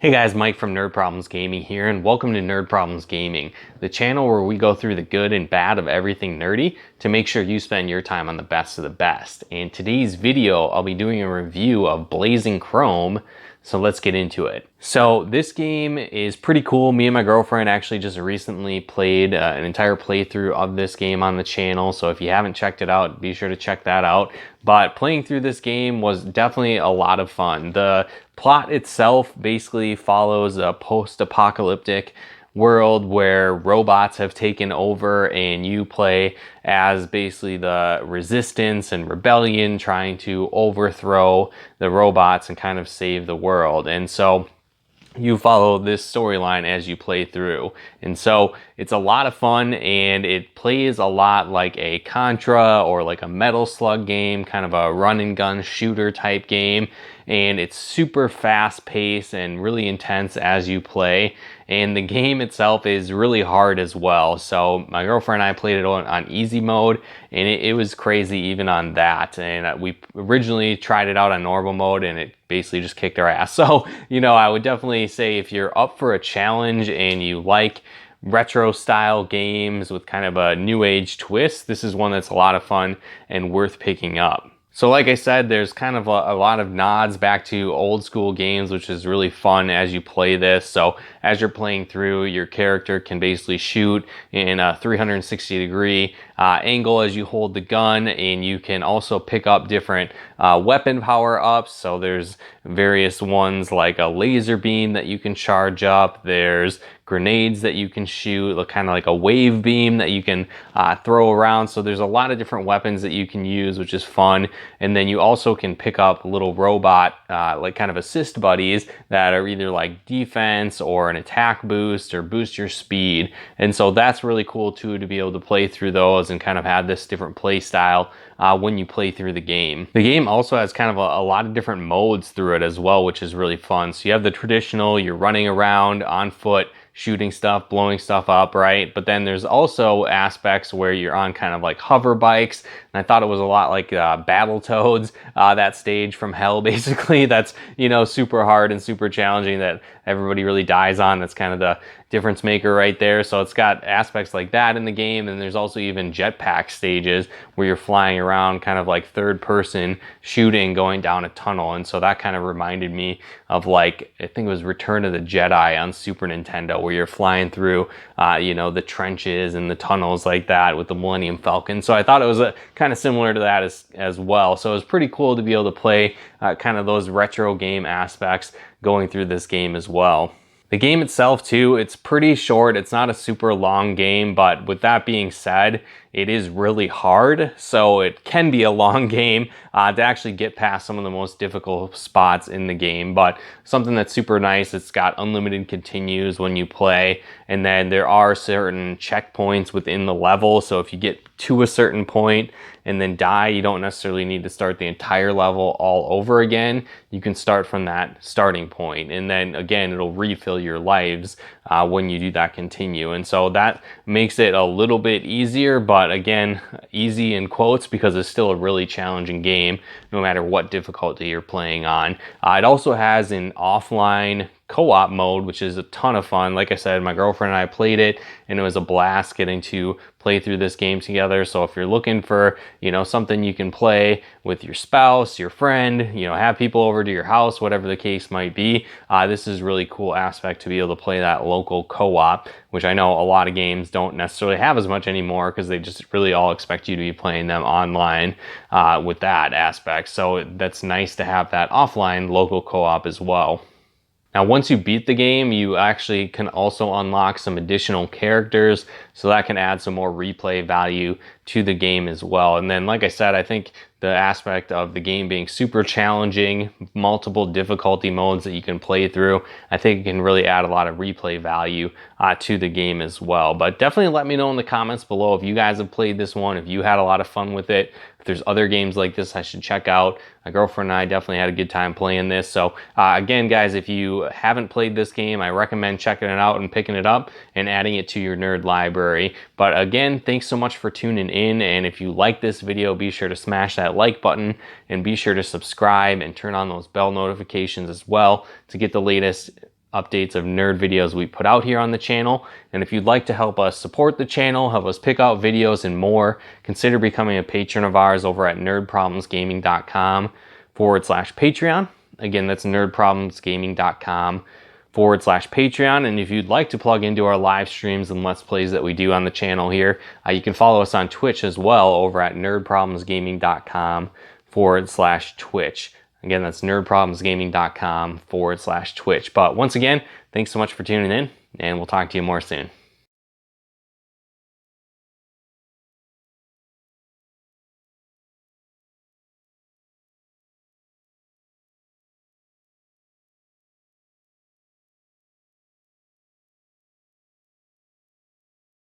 Hey guys, Mike from Nerd Problems Gaming here, and welcome to Nerd Problems Gaming, the channel where we go through the good and bad of everything nerdy to make sure you spend your time on the best of the best. In today's video, I'll be doing a review of Blazing Chrome, so let's get into it. So this game is pretty cool. Me and my girlfriend actually just recently played an entire playthrough of this game on the channel, so if you haven't checked it out, be sure to check that out. But playing through this game was definitely a lot of fun. The plot itself basically follows a post-apocalyptic world where robots have taken over and you play as basically the resistance and rebellion trying to overthrow the robots and kind of save the world. And so you follow this storyline as you play through. And so it's a lot of fun, and it plays a lot like a Contra or like a Metal Slug game, kind of a run and gun shooter type game. And it's super fast paced and really intense as you play. And the game itself is really hard as well. So my girlfriend and I played it on easy mode, and it was crazy even on that. And we originally tried it out on normal mode, and it basically just kicked our ass. So, I would definitely say if you're up for a challenge and you like retro style games with kind of a new age twist, this is one that's a lot of fun and worth picking up. So like I said, there's kind of a lot of nods back to old school games, which is really fun as you play this. So as you're playing through, your character can basically shoot in a 360-degree angle as you hold the gun, and you can also pick up different weapon power-ups. So there's various ones like a laser beam that you can charge up. There's grenades that you can shoot, kind of like a wave beam that you can throw around. So there's a lot of different weapons that you can use, which is fun. And then you also can pick up little robot, like kind of assist buddies that are either like defense or an attack boost or boost your speed. And so that's really cool too, to be able to play through those and kind of have this different play style when you play through the game. The game also has kind of a lot of different modes through it as well, which is really fun. So you have the traditional, you're running around on foot, shooting stuff, blowing stuff up, right? But then there's also aspects where you're on kind of like hover bikes, and I thought it was a lot like Battletoads, that stage from hell, basically, that's, super hard and super challenging that everybody really dies on. That's kind of the difference maker right there. So it's got aspects like that in the game, and there's also even jetpack stages where you're flying around kind of like third person shooting going down a tunnel. And so that kind of reminded me of, like, I think it was Return of the Jedi on Super Nintendo, where you're flying through the trenches and the tunnels like that with the Millennium Falcon. So I thought it was kind of similar to that as well. So it was pretty cool to be able to play kind of those retro game aspects going through this game as well. The game itself too, it's pretty short. It's not a super long game, but with that being said, it is really hard. So it can be a long game to actually get past some of the most difficult spots in the game. But something that's super nice, it's got unlimited continues when you play. And then there are certain checkpoints within the level. So if you get to a certain point and then die, you don't necessarily need to start the entire level all over again. You can start from that starting point, and then again it'll refill your lives when you do that continue. And so that makes it a little bit easier, but again, easy in quotes, because it's still a really challenging game no matter what difficulty you're playing on. It also has an offline co-op mode, which is a ton of fun. Like I said, my girlfriend and I played it, and it was a blast getting to play through this game together. So if you're looking for, something you can play with your spouse, your friend, have people over to your house, whatever the case might be, this is a really cool aspect to be able to play that local co-op, which I know a lot of games don't necessarily have as much anymore, because they just really all expect you to be playing them online with that aspect. So that's nice to have that offline local co-op as well. Now, once you beat the game, you actually can also unlock some additional characters, so that can add some more replay value to the game as well. And then, like I said, I think the aspect of the game being super challenging, multiple difficulty modes that you can play through, I think it can really add a lot of replay value to the game as well. But definitely let me know in the comments below if you guys have played this one, if you had a lot of fun with it, if there's other games like this I should check out. My girlfriend and I definitely had a good time playing this. So again, guys, if you haven't played this game, I recommend checking it out and picking it up and adding it to your nerd library. But again, thanks so much for tuning in. And if you like this video, be sure to smash that like button, and be sure to subscribe and turn on those bell notifications as well to get the latest updates of nerd videos we put out here on the channel. And if you'd like to help us support the channel, help us pick out videos and more, consider becoming a patron of ours over at nerdproblemsgaming.com/Patreon. Again, that's nerdproblemsgaming.com/Patreon. And if you'd like to plug into our live streams and Let's Plays that we do on the channel here, you can follow us on Twitch as well over at nerdproblemsgaming.com/Twitch. Again, that's nerdproblemsgaming.com/Twitch. But once again, thanks so much for tuning in, and we'll talk to you more soon.